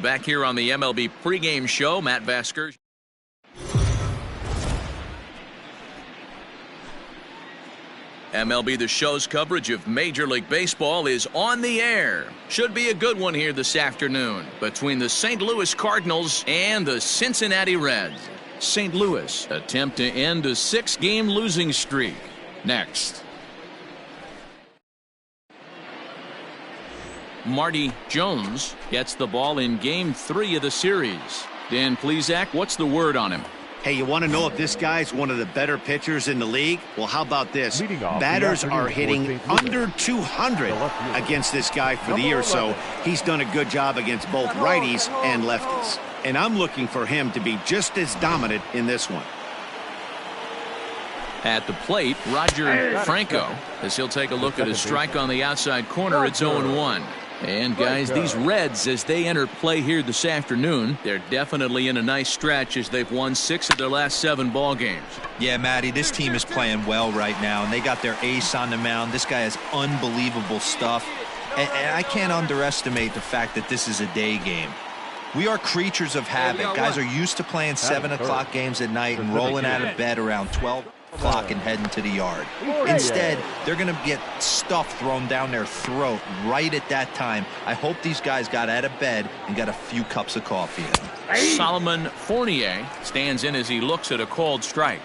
Back here on the MLB pregame show, Matt Vasker. MLB The Show's coverage of Major League Baseball is on the air. Should be a good one here this afternoon between the St. Louis Cardinals and the Cincinnati Reds. St. Louis attempt to end a 6-game losing streak. Next. Marty Jones gets the ball in Game 3 of the series. Dan Plesac, what's the word on him? Hey, you want to know if this guy's one of the better pitchers in the league? Well, how about this? Batters are hitting under 200 against this guy for the year, so he's done a good job against both righties and lefties. And I'm looking for him to be just as dominant in this one. At the plate, Roger Franco, as he'll take a look at a strike on the outside corner. It's 0-1. And guys, these Reds, as they enter play here this afternoon, they're definitely in a nice stretch as they've won 6 of their last 7 ball games. Yeah, Matty, this team is playing well right now, and they got their ace on the mound. This guy has unbelievable stuff, and I can't underestimate the fact that this is a day game. We are creatures of habit. Guys are used to playing 7 o'clock games at night and rolling out of bed around 12 o'clock and heading to the yard. Instead, they're going to get stuff thrown down their throat right at that time. I hope these guys got out of bed and got a few cups of coffee in them. Solomon Fournier stands in as he looks at a called strike.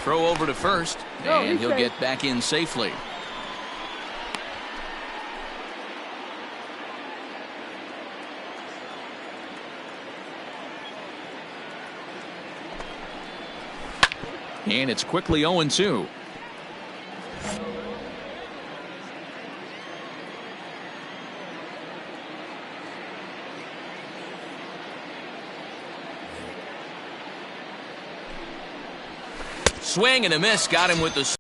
Throw over to first, and he'll get back in safely. And it's quickly 0-2. Swing and a miss. Got him with the...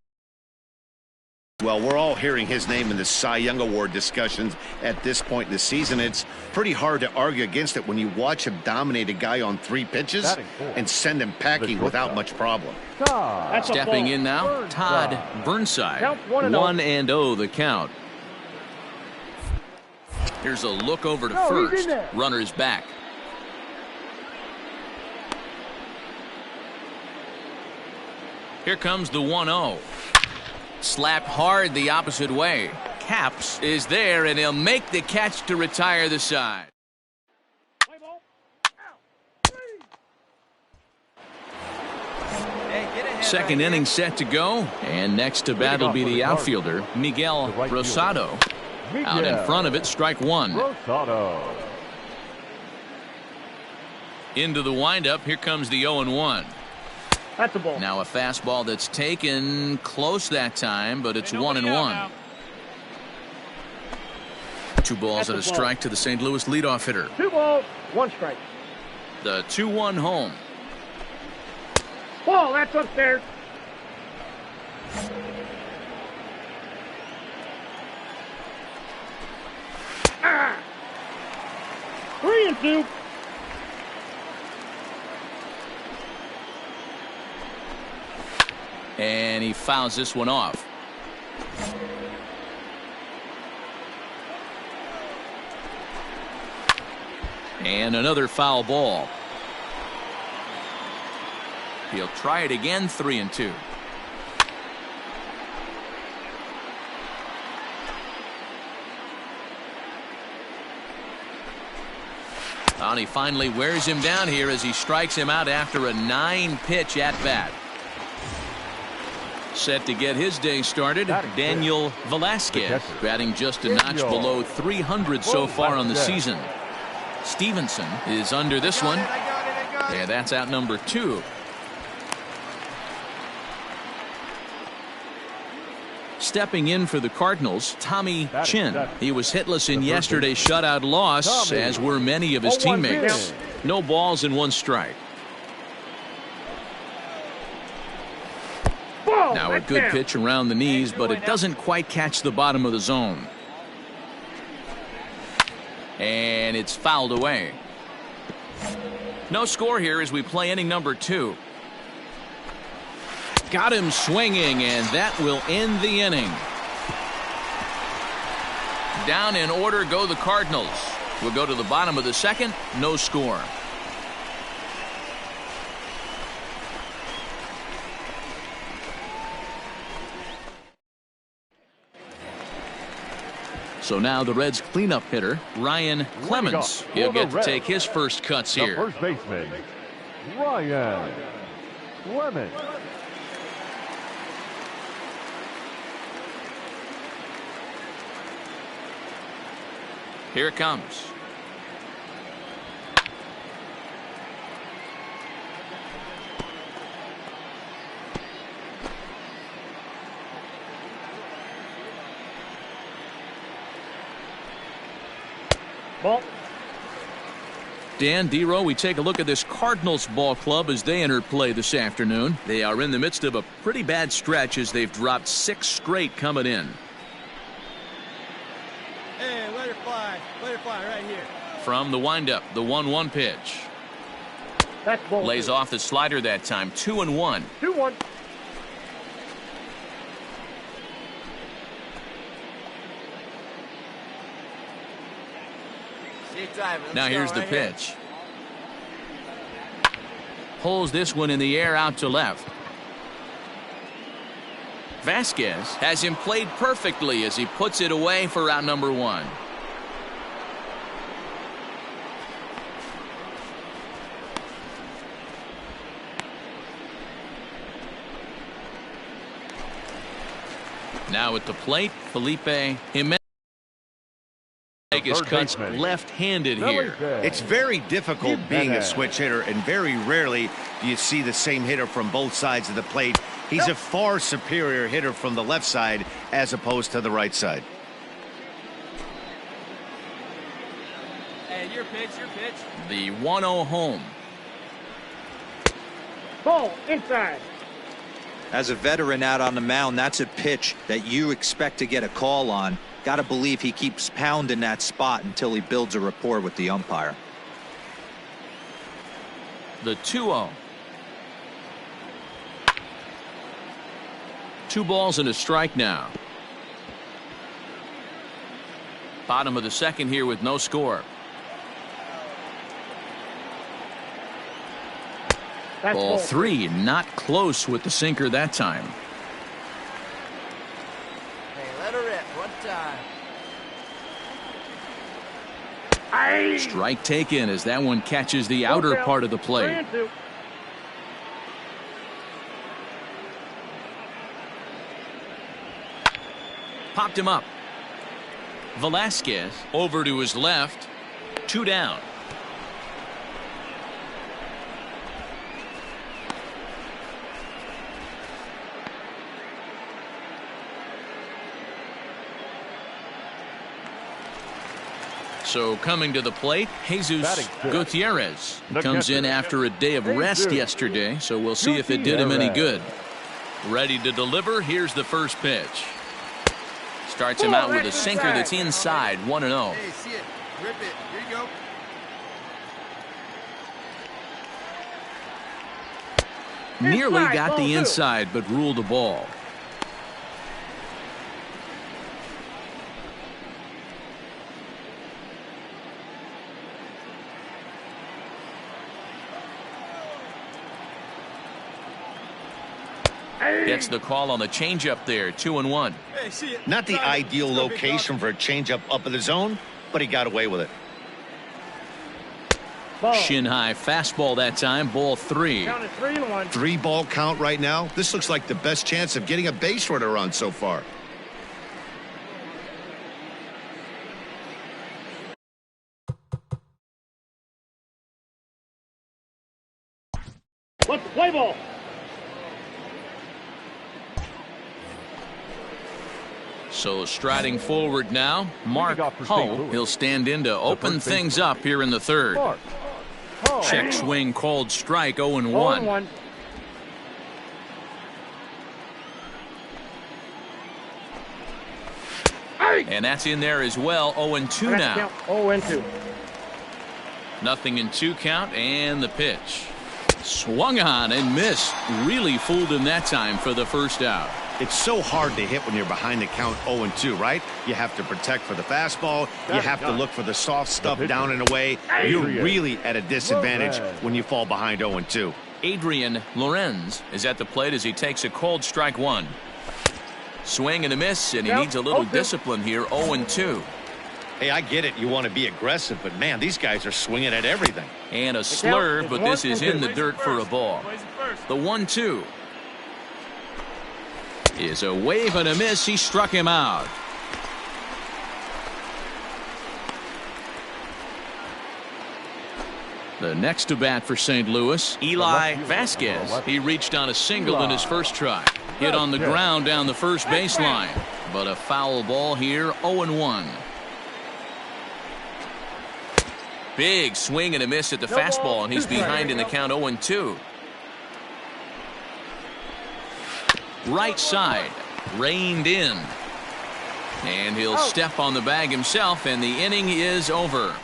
Well, we're all hearing his name in the Cy Young Award discussions at this point in the season. It's pretty hard to argue against it when you watch him dominate a guy on 3 pitches and send him packing without much problem. Stepping in now, Todd Burnside. 1-0 the count. Here's a look over to first. Runner's back. Here comes the 1-0. Slapped hard the opposite way. Caps is there, and he'll make the catch to retire the side. Second inning set to go, and next to bat will be the outfielder Miguel Rosado. Out in front of it, strike 1. Into the windup. Here comes the 0-1. That's a ball. Now a fastball that's taken close that time, but it's 1-1. 2 balls and a strike to the St. Louis leadoff hitter. 2 balls, 1 strike. The 2-1 home. Ball, that's upstairs. Ah! 3-2. And he fouls this one off. And another foul ball. He'll try it again. 3-2. And he finally wears him down here as he strikes him out after a 9-pitch at bat. Set to get his day started, Daniel Velasquez, batting just a notch below 300 so far on the season. Stevenson is under this one. Yeah, that's out number 2. Stepping in for the Cardinals, Tommy Chin. He was hitless in yesterday's shutout loss, as were many of his teammates. No balls and 1 strike. Now a good pitch around the knees, but it doesn't quite catch the bottom of the zone. And it's fouled away. No score here as we play inning number 2. Got him swinging, and that will end the inning. Down in order go the Cardinals. We'll go to the bottom of the second. No score. So now the Reds' cleanup hitter, Ryan Clemens. He'll get to take his first cuts here. First baseman, Ryan Clemens. Here it comes. Ball. Dan Dero, we take a look at this Cardinals ball club as they enter play this afternoon. They are in the midst of a pretty bad stretch as they've dropped 6 straight coming in. Hey, let it fly right here. From the windup, the 1-1 pitch. That's ball. Lays off the slider that time. 2-1. 2-1. Now here's the pitch. Pulls this one in the air out to left. Vasquez has him played perfectly as he puts it away for out number 1. Now at the plate, Felipe Jimenez. Make his cuts left-handed here. It's very difficult being a switch hitter, and very rarely do you see the same hitter from both sides of the plate. He's a far superior hitter from the left side as opposed to the right side. Hey, your pitch. The 1-0 home. Ball inside. As a veteran out on the mound, that's a pitch that you expect to get a call on. Got to believe he keeps pounding that spot until he builds a rapport with the umpire. The 2-0. 2 balls and a strike now. Bottom of the second here with no score. That's Ball 3, not close with the sinker that time. Hey, let her rip. One time. Strike taken as that one catches the outer part of the plate. 3-2. Popped him up. Velasquez over to his left. 2 down. So coming to the plate, Jesus Gutierrez comes in after a day of rest yesterday, so we'll see if it did him any good. Ready to deliver. Here's the first pitch. Starts him out with a sinker that's inside, 1-0. Hey, see it. Rip it. Here you go. Nearly got the inside, but ruled the ball. Gets the call on the changeup there, 2-1. Hey, see it. Not the ideal location for a changeup up in the zone, but he got away with it. Ball. Shin high fastball that time, ball 3. Count is 3-1. 3-ball count right now. This looks like the best chance of getting a base runner on so far. Let's play ball. So striding forward now, Mark Hull. He'll stand in to open things up here in the third. Check swing called strike, 0-1. 0-1. And that's in there as well, 0-2 now. 0-2. Nothing in 2 count, and the pitch. Swung on and missed. Really fooled him that time for the first out. It's so hard to hit when you're behind the count 0-2, right? You have to protect for the fastball. You have to look for the soft stuff down and away. You're really at a disadvantage when you fall behind 0-2. Adrian Lorenz is at the plate as he takes a cold strike one. Swing and a miss, and he needs a little discipline here. 0-2. Hey, I get it. You want to be aggressive, but man, these guys are swinging at everything. And a slurve, but this is in the dirt for a ball. The 1-2 is a wave and a miss. He struck him out. The next to bat for St. Louis, Eli Vasquez. He reached on a single in his first try. Hit on the ground down the first baseline, but a foul ball here. 0-1. Big swing and a miss at the fastball, and he's behind in the count. 0-2. Right side, reined in, and he'll step on the bag himself, and the inning is over.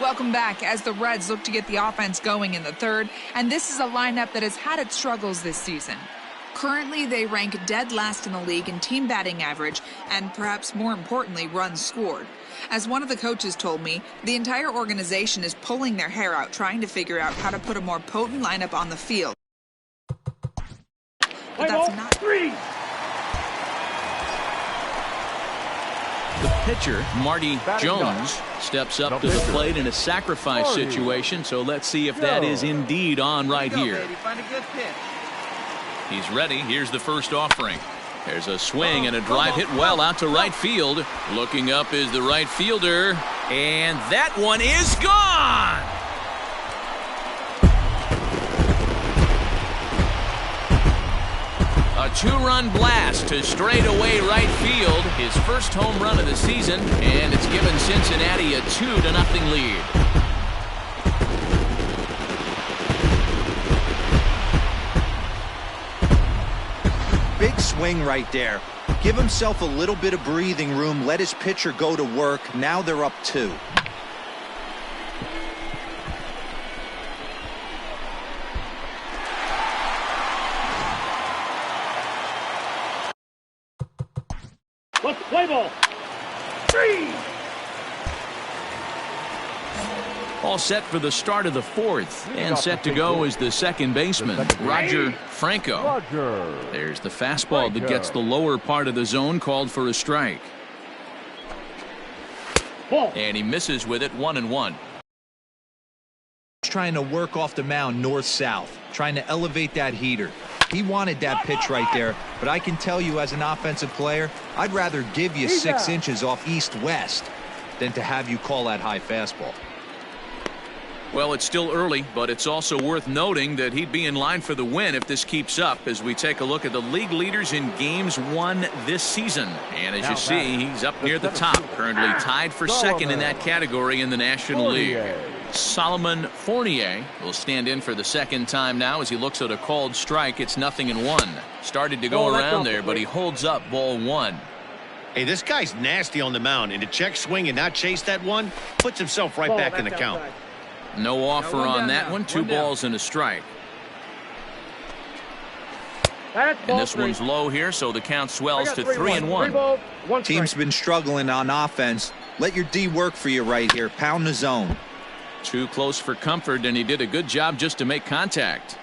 Welcome back as the Reds look to get the offense going in the third, and this is a lineup that has had its struggles this season. Currently, they rank dead last in the league in team batting average and perhaps more importantly, runs scored. As one of the coaches told me, the entire organization is pulling their hair out trying to figure out how to put a more potent lineup on the field. But that's not... The pitcher, Marty Jones, steps up to the plate in a sacrifice situation, so let's see if that is indeed on right here. He's ready. Here's the first offering. There's a swing and a drive hit well out to right field. Looking up is the right fielder, and that one is gone! A two-run blast to straightaway right field. His first home run of the season, and it's given Cincinnati a 2-0 lead. Big swing right there. Give himself a little bit of breathing room. Let his pitcher go to work. Now they're up 2. Let's play ball. 3. All set for the start of the fourth, and set to go is the second baseman, Roger Franco. There's the fastball that gets the lower part of the zone, called for a strike. And he misses with it. 1-1. Trying to work off the mound north-south, trying to elevate that heater. He wanted that pitch right there, but I can tell you as an offensive player, I'd rather give you 6 inches off east-west than to have you call that high fastball. Well, it's still early, but it's also worth noting that he'd be in line for the win if this keeps up as we take a look at the league leaders in games won this season. And as you see, he's up near the top, currently tied for second in that category in the National League. Solomon Fournier will stand in for the second time now as he looks at a called strike. It's 0-1. Started to go around there, but he holds up ball 1. Hey, this guy's nasty on the mound, and to check swing and not chase that one puts himself right back in the count. No offer on that one. 2 balls and a strike. And this one's low here, so the count swells to 3-1. Team's been struggling on offense. Let your D work for you right here. Pound the zone. Too close for comfort, and he did a good job just to make contact.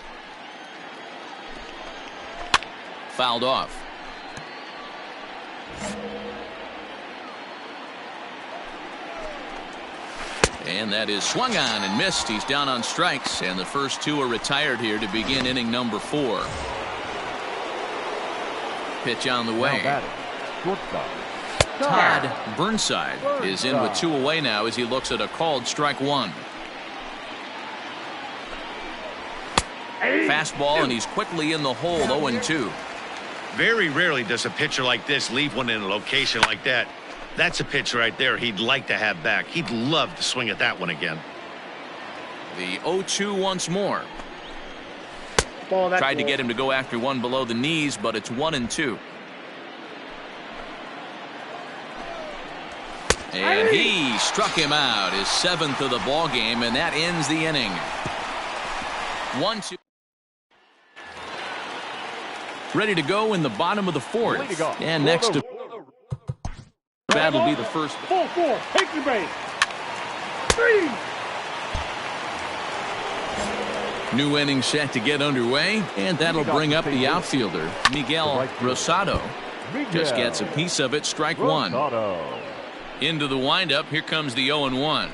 Fouled off. And that is swung on and missed. He's down on strikes, and the first 2 are retired here to begin inning number 4. Pitch on the way. Todd Burnside is in with 2 away now as he looks at a called strike 1. Fastball, and he's quickly in the hole. 0-2. Very rarely does a pitcher like this leave one in a location like that. That's a pitch right there he'd like to have back. He'd love to swing at that one again. The 0-2 once more. Tried to get him to go after one below the knees, but it's 1-2. And he struck him out, his 7th of the ball game, and that ends the inning. 1-2. Ready to go in the bottom of the fourth. And next to that'll be the first. Full four. Take the base. 3. New inning set to get underway, and that'll bring up the outfielder, Miguel Rosado. Just gets a piece of it, strike one. Into the windup, here comes the 0-1.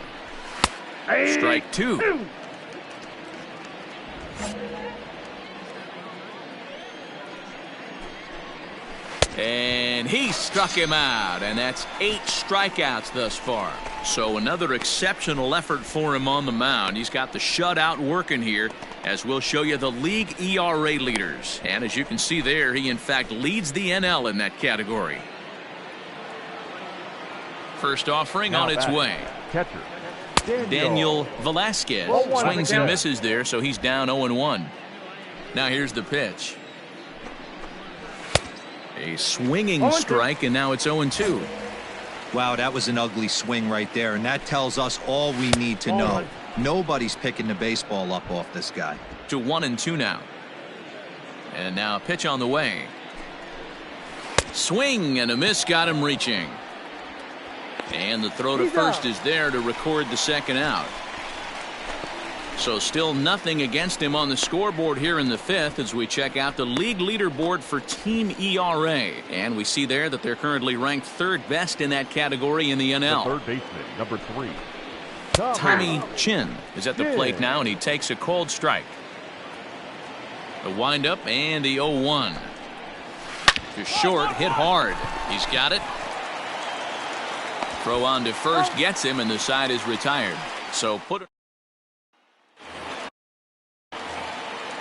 Strike two. And he struck him out, and that's 8 strikeouts thus far. So another exceptional effort for him on the mound. He's got the shutout working here, as we'll show you the league ERA leaders. And as you can see there, he in fact leads the NL in that category. First offering on its way. Catcher Daniel Velasquez swings and misses there, so he's down 0-1. Now here's the pitch. A swinging strike, and now it's 0-2. Wow, that was an ugly swing right there, and that tells us all we need to know. Nobody's picking the baseball up off this guy. To 1-2 now. And now a pitch on the way. Swing and a miss, got him reaching. And the throw to first is there to record the second out. So still nothing against him on the scoreboard here in the fifth as we check out the league leaderboard for team ERA. And we see there that they're currently ranked 3rd best in that category in the NL. The third baseman, number 3. Tommy Chin is at the plate now, and he takes a cold strike. The windup and the 0-1. To short, hit hard. He's got it. Throw on to first gets him, and the side is retired. So put it.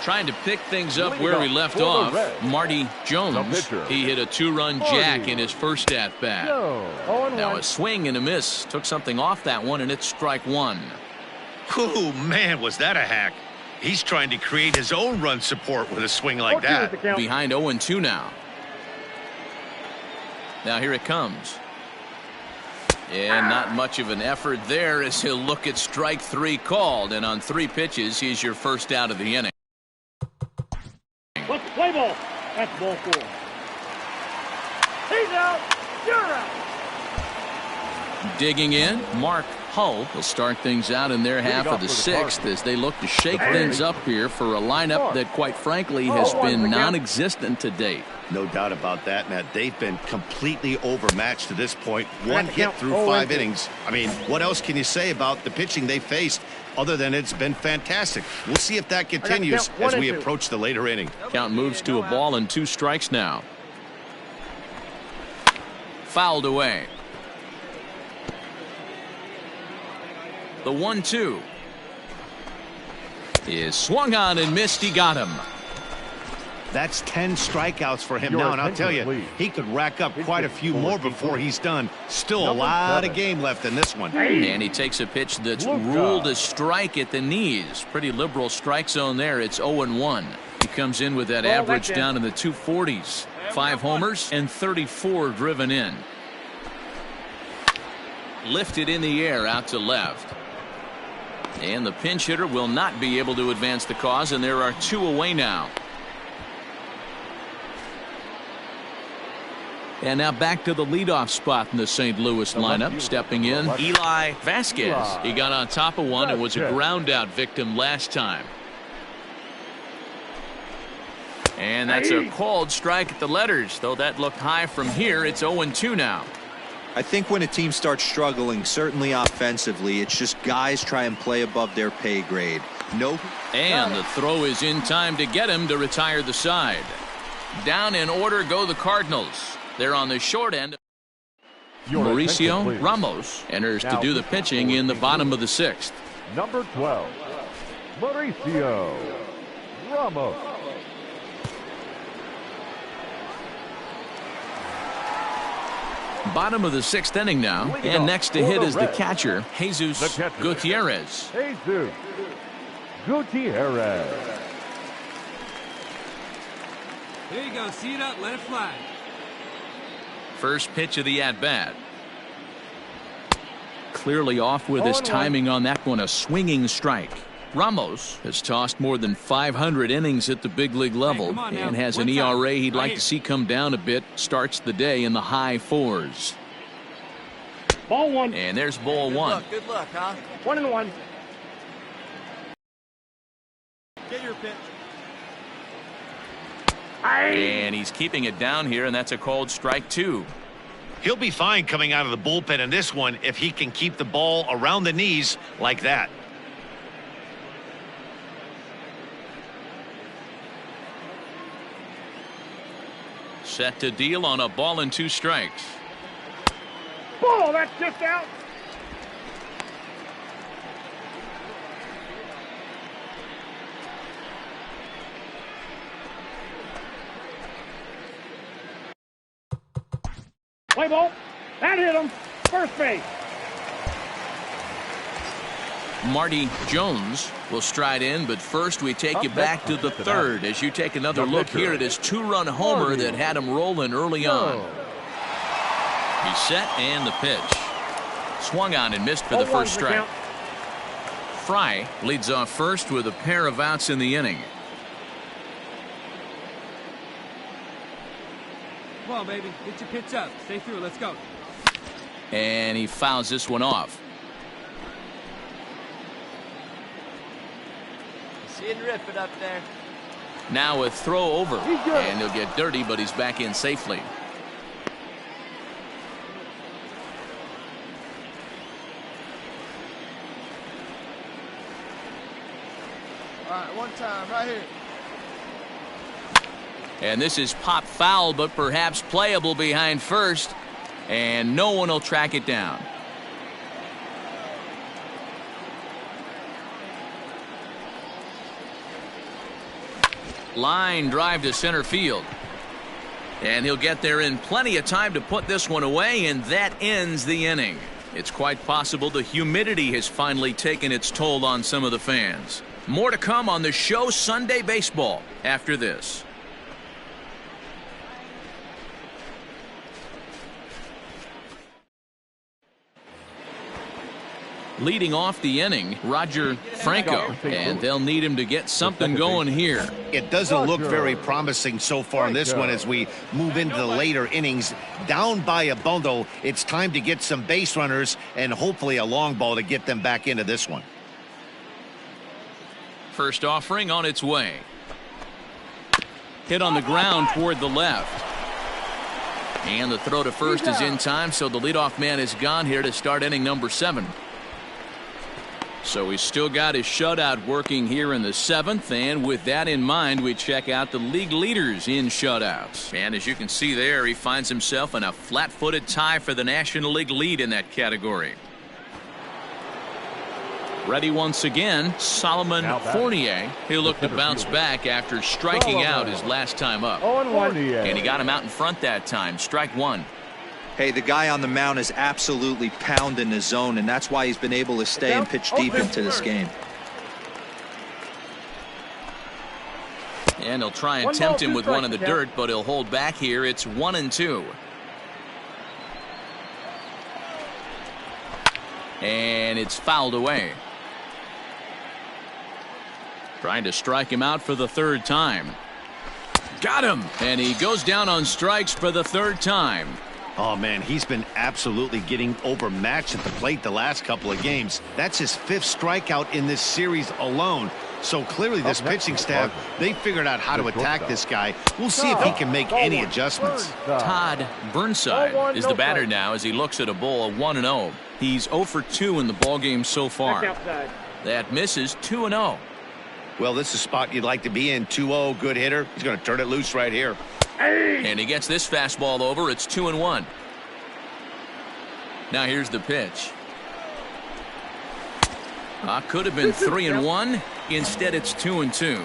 Trying to pick things up where we left off. Marty Jones. He hit a 2-run jack in his first at bat. Now a swing and a miss. Took something off that one, and it's strike one. Oh, man, was that a hack. He's trying to create his own run support with a swing like that. Behind 0-2 now. Now here it comes. And not much of an effort there as he'll look at strike 3 called. And on 3 pitches, he's your first out of the inning. Let's play ball. That's ball 4. He's out. You're out. Digging in, Mark Hull will start things out in their half of the 6th as they look to shake things up here for a lineup that, quite frankly, has been non-existent to date. No doubt about that, Matt. They've been completely overmatched to this point. 1 hit through 5 innings. I mean, what else can you say about the pitching they faced other than it's been fantastic? We'll see if that continues as we approach the later inning. Count moves to a ball and 2 strikes now. Fouled away. The 1-2 is swung on and missed. He got him. That's 10 strikeouts for him now, and I'll tell you, he could rack up quite a few more before he's done. Still a lot of game left in this one. And he takes a pitch that's ruled a strike at the knees. Pretty liberal strike zone there. It's 0-1. He comes in with that average down in the 240s. 5 homers and 34 driven in. Lifted in the air out to left. And the pinch hitter will not be able to advance the cause, and there are 2 away now. And now back to the leadoff spot in the St. Louis lineup. Stepping in, Eli Vasquez. He got on top of one and was a ground out victim last time. And that's a called strike at the letters, though that looked high from here. It's 0-2 now. I think when a team starts struggling, certainly offensively, it's just guys try and play above their pay grade. And the throw is in time to get him to retire the side. Down in order go the Cardinals. They're on the short end. Mauricio Ramos enters to do the pitching in the bottom of the 6th. Number 12, Mauricio Ramos. Bottom of the 6th inning now, and next to hit is the catcher, Jesus Gutierrez. Jesus Gutierrez. Here you go. See it up. Let it fly. First pitch of the at-bat. Clearly off with his timing on that one, a swinging strike. Ramos has tossed more than 500 innings at the big league level and has an ERA he'd like to see come down a bit. Starts the day in the high 4s. Ball one. And there's ball one. Good luck, huh? 1-1. Get your pitch. And he's keeping it down here, and that's a called strike 2. He'll be fine coming out of the bullpen in this one if he can keep the ball around the knees like that. Set to deal on a ball and 2 strikes. Ball, that's just out. Play ball. That hit him. First base. Marty Jones will stride in, but first we take you back to the 3rd as you take another look here at his 2-run homer that had him rolling early on. He's set and the pitch. Swung on and missed for the first strike. Fry leads off first with a pair of outs in the inning. Come on, baby. Get your pitch up. Stay through. Let's go. And he fouls this one off. See and rip it up there. Now a throw over. And he'll get dirty, but he's back in safely. All right, one time, right here. And this is pop foul, but perhaps playable behind first. And no one will track it down. Line drive to center field. And he'll get there in plenty of time to put this one away, and that ends the inning. It's quite possible the humidity has finally taken its toll on some of the fans. More to come on the show Sunday Baseball after this. Leading off the inning, Roger Franco, and they'll need him to get something going here. It doesn't look very promising so far in this one as we move into the later innings. Down by a bundle, it's time to get some base runners and hopefully a long ball to get them back into this one. First offering on its way. Hit on the ground toward the left. And the throw to first is in time, so the leadoff man is gone here to start inning number 7. So he's still got his shutout working here in the 7th, and with that in mind, we check out the league leaders in shutouts. And as you can see there, he finds himself in a flat-footed tie for the National League lead in that category. Ready once again, Solomon Fournier. He'll look to bounce back after striking out his last time up. And he got him out in front that time. Strike 1. Hey, the guy on the mound is absolutely pounding the zone, and that's why he's been able to stay and pitch deep into this game. And he'll try and tempt him with one in the dirt, but he'll hold back here. It's 1-2. And it's fouled away. Trying to strike him out for the 3rd time. Got him! And he goes down on strikes for the 3rd time. Oh, man, he's been absolutely getting overmatched at the plate the last couple of games. That's his 5th strikeout in this series alone. So clearly this pitching staff, they figured out how to attack this guy. We'll see if he can make any adjustments. Todd Burnside is the batter now as he looks at a ball 1-0. He's 0 for 2 in the ballgame so far. That misses 2-0. Well, this is a spot you'd like to be in. 2-0, good hitter. He's going to turn it loose right here. And he gets this fastball over. It's 2-1. Now here's the pitch. Could have been 3-1. Instead, it's 2-2.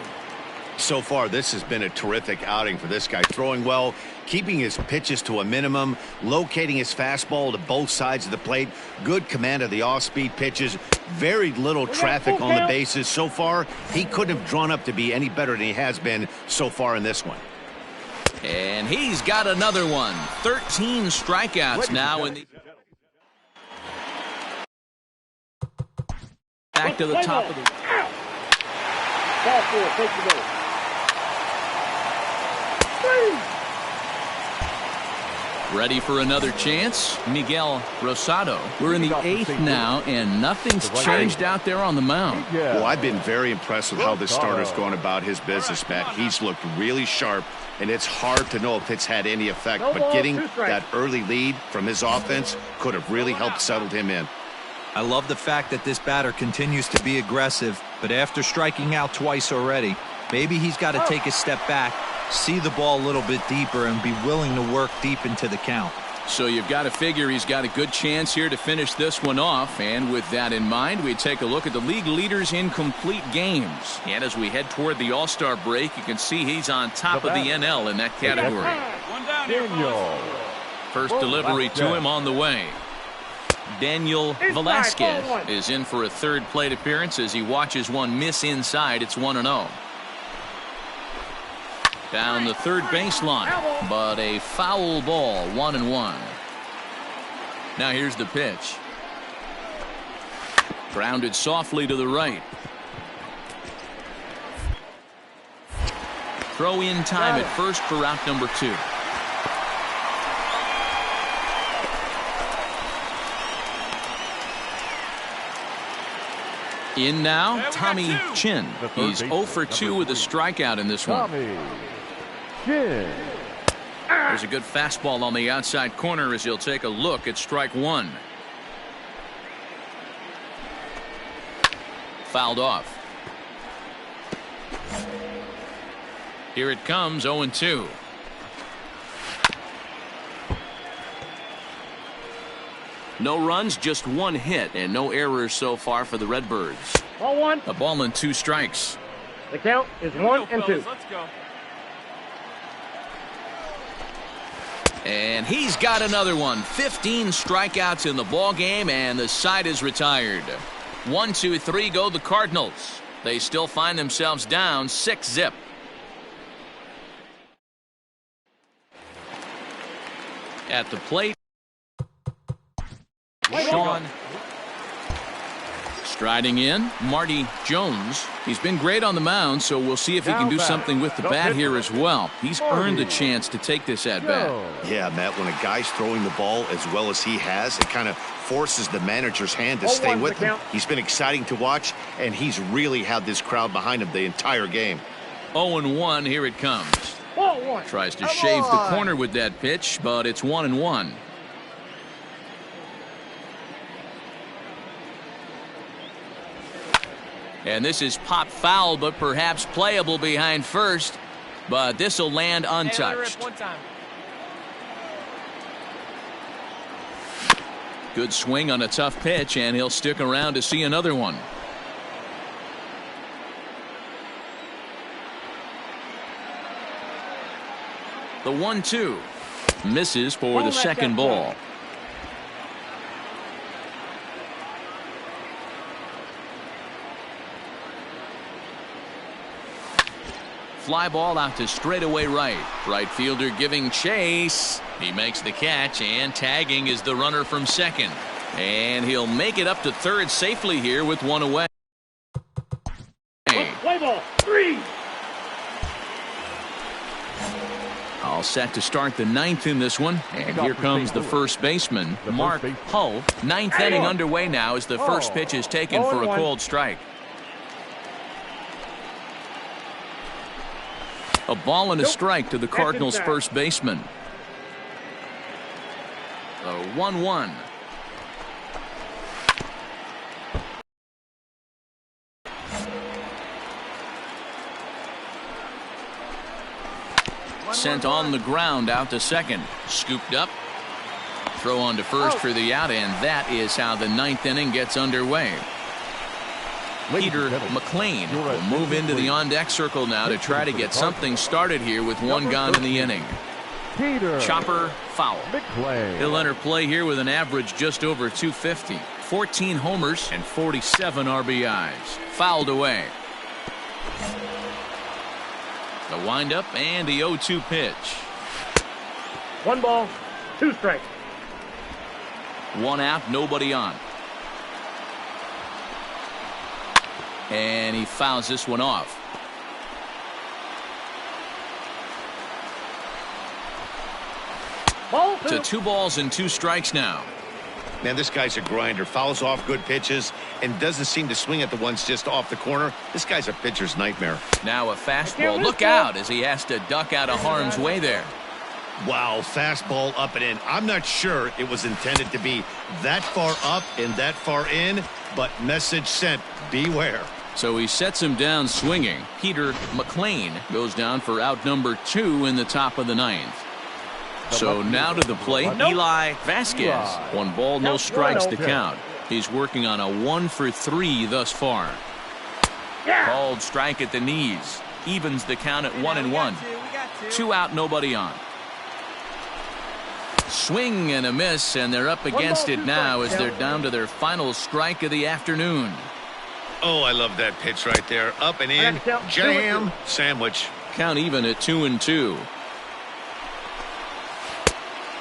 So far, this has been a terrific outing for this guy. Throwing well, keeping his pitches to a minimum, locating his fastball to both sides of the plate. Good command of the off-speed pitches. Very little traffic on the bases. So far, he couldn't have drawn up to be any better than he has been so far in this one. And he's got another one. 13 strikeouts now in the... Back to the top of the... Ball four, take the ball. Ready for another chance? Miguel Rosado. We're in the 8th now, and nothing's changed out there on the mound. Well, I've been very impressed with how this starter's going about his business, Matt. He's looked really sharp, and it's hard to know if it's had any effect. But getting that early lead from his offense could have really helped settle him in. I love the fact that this batter continues to be aggressive, but after striking out twice already, maybe he's got to take a step back, see the ball a little bit deeper, and be willing to work deep into the count. So you've got to figure he's got a good chance here to finish this one off. And with that in mind, we take a look at the league leaders in complete games. And as we head toward the All-Star break, you can see he's on top of the NL in that category. One down here, Daniel. First delivery to him on the way. Daniel Velasquez is in for a third plate appearance as he watches one miss inside. It's 1-0. Down the third baseline, but a foul ball, 1-1. Now here's the pitch. Grounded softly to the right. Throw in time at first for out number 2. In now, Tommy Chin. He's 0 for 2 with a strikeout in this one. There's a good fastball on the outside corner as he'll take a look at strike 1. Fouled off. Here it comes, 0-2. No runs, just 1 hit, and no errors so far for the Redbirds. Ball 1. A ball and 2 strikes. The count is 1-2. Let's go. And he's got another one. 15 strikeouts in the ball game, and the side is retired. 1, 2, 3 go the Cardinals. They still find themselves down 6-0. At the plate, Sean. Striding in, Marty Jones. He's been great on the mound, so we'll see if he can do something with the bat here as well. He's earned the chance to take this at bat. Yeah, Matt, when a guy's throwing the ball as well as he has, it kind of forces the manager's hand to stay with him. He's been exciting to watch, and he's really had this crowd behind him the entire game. 0-1, here it comes. Ball 1. Tries to shave the corner with that pitch, but it's 1-1. And this is pop foul, but perhaps playable behind first. But this will land untouched. Good swing on a tough pitch, and he'll stick around to see another one. The 1-2 misses for the second ball. Fly ball out to straightaway right. Right fielder giving chase. He makes the catch, and tagging is the runner from second. And he'll make it up to third safely here with 1 away. Play ball 3. All set to start the 9th in this one. And here comes the first baseman, Mark Hull. 9th inning underway now as the first pitch is taken for a cold strike. A ball and a strike to the Cardinals' first baseman. The 1-1. Sent on the ground out to second. Scooped up. Throw on to first for the out, and that is how the 9th inning gets underway. Peter McLean will move into the on-deck circle now to try to get something started here with 1 gone in the inning. Chopper foul. He'll enter play here with an average just over 250. 14 homers and 47 RBIs. Fouled away. The windup and the 0-2 pitch. 1 ball, 2 strikes. 1 out, nobody on. And he fouls this one off. Ball To 2 balls and 2 strikes now. Man, this guy's a grinder. Fouls off good pitches and doesn't seem to swing at the ones just off the corner. This guy's a pitcher's nightmare. Now a fastball. Look out as he has to duck out of harm's way there. Wow, fastball up and in. I'm not sure it was intended to be that far up and that far in, but message sent, beware. So he sets him down swinging. Peter McLean goes down for out number 2 in the top of the 9th. So now to the plate, Eli Vasquez. 1 ball, no strikes to count. He's working on a 1 for 3 thus far. Called strike at the knees. Evens the count at 1-1. 2 out, nobody on. Swing and a miss, and they're up against it now as they're down to their final strike of the afternoon. Oh, I love that pitch right there. Up and in, jam, sandwich. Count even at 2-2.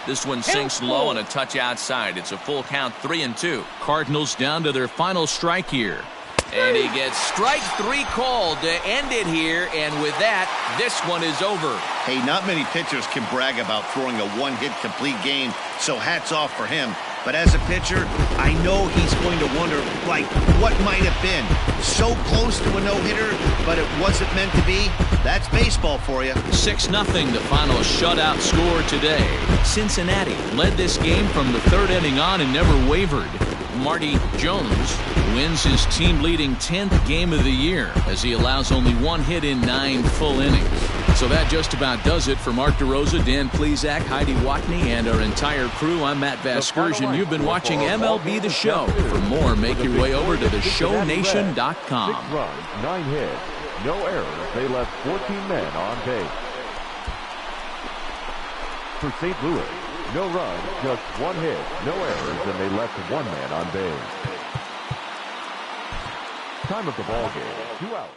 This one sinks low on a touch outside. It's a full count, 3-2. Cardinals down to their final strike here. And he gets strike 3 called to end it here. And with that, this one is over. Hey, not many pitchers can brag about throwing a 1-hit complete game, so hats off for him. But as a pitcher, I know he's going to wonder, like, what might have been. So close to a no-hitter, but it wasn't meant to be. That's baseball for you. 6-0, the final shutout score today. Cincinnati led this game from the 3rd inning on and never wavered. Marty Jones wins his team-leading 10th game of the year as he allows only 1 hit in 9 full innings. So that just about does it for Mark DeRosa, Dan Plesac, Heidi Watney, and our entire crew. I'm Matt Vasgersian. You've been watching MLB The Show. For more, make your way over to theshownation.com. 6 runs, 9 hits, no errors. They left 14 men on base. For St. Louis, no runs, just 1 hit, no errors, and they left 1 man on base. Time of the ball game, 2 outs.